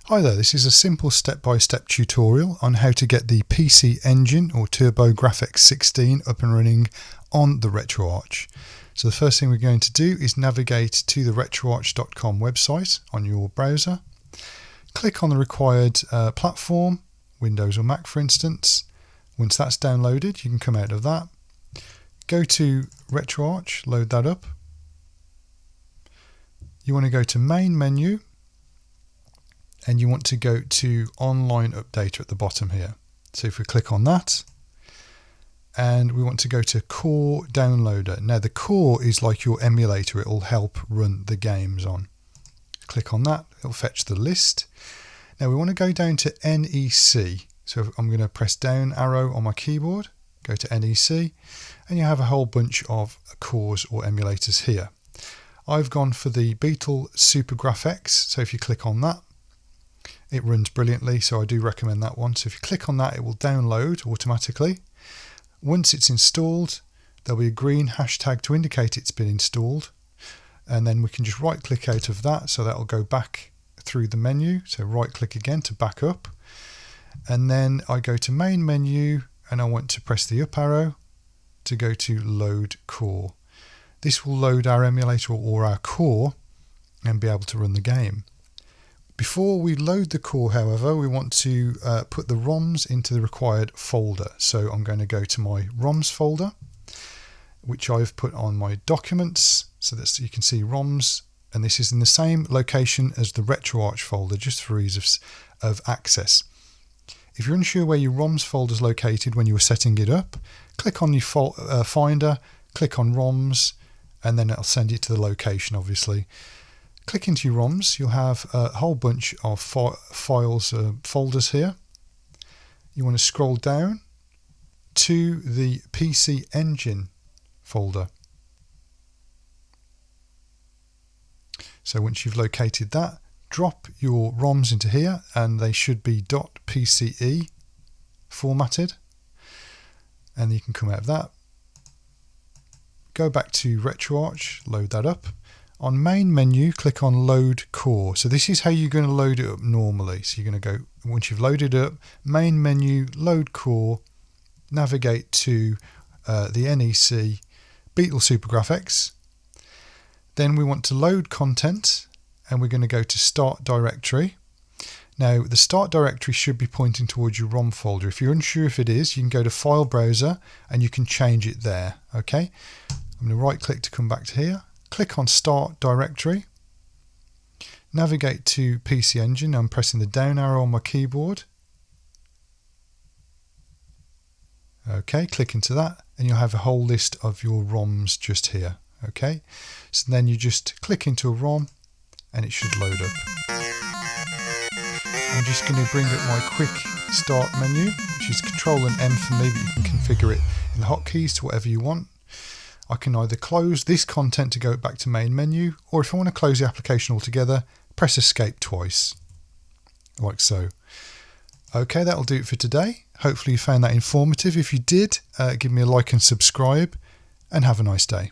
Hi there, this is a simple step-by-step tutorial on how to get the PC Engine or Turbographx 16 up and running on the Retroarch. So the first thing we're going to do is navigate to the retroarch.com website on your browser. Click on the required platform, Windows or Mac for instance. Once that's downloaded, you can come out of that. Go to Retroarch, load that up. You want to go to Main Menu, and you want to go to Online Updater at the bottom here. So if we click on that, and we want to go to Core Downloader. Now the core is like your emulator, it will help run the games on. Click on that, it'll fetch the list. Now we want to go down to NEC. So I'm going to press down arrow on my keyboard, go to NEC, and you have a whole bunch of cores or emulators here. I've gone for the Beetle Supergraphx, so if you click on that, it runs brilliantly, so I do recommend that one. So if you click on that, it will download automatically. Once it's installed, there'll be a green hashtag to indicate it's been installed, and then we can just right click out of that, so that'll go back through the menu. So right click again to back up, and then I go to Main Menu and I want to press the up arrow to go to Load Core. This will load our emulator or our core and be able to run the game. Before we load the core, however, we want to put the ROMs into the required folder. So I'm going to go to my ROMs folder, which I've put on my documents, so that you can see ROMs, and this is in the same location as the Retroarch folder, just for ease of access. If you're unsure where your ROMs folder is located when you were setting it up, click on your Finder, click on ROMs, and then it'll send you to the location, obviously. Click into your ROMs, you'll have a whole bunch of files, folders here. You want to scroll down to the PC Engine folder. So once you've located that, drop your ROMs into here, and they should be .pce formatted. And you can come out of that. Go back to Retroarch, load that up. On Main Menu, click on Load Core. So this is how you're going to load it up normally. So you're going to go, once you've loaded up, Main Menu, Load Core, navigate to the NEC Beetle Supergraphx. Then we want to load content, and we're going to go to Start Directory. Now the Start Directory should be pointing towards your ROM folder. If you're unsure if it is, you can go to File Browser and you can change it there. Okay, I'm going to right click to come back to here. Click on Start Directory, navigate to PC Engine. I'm pressing the down arrow on my keyboard. Okay, click into that and you'll have a whole list of your ROMs just here. Okay, so then you just click into a ROM and it should load up. I'm just going to bring up my quick start menu, which is Control and M for me, but you can configure it in the hotkeys to whatever you want. I can either close this content to go back to Main Menu, or if I want to close the application altogether, press Escape twice, like so. Okay, that'll do it for today. Hopefully you found that informative. If you did, give me a like and subscribe, and have a nice day.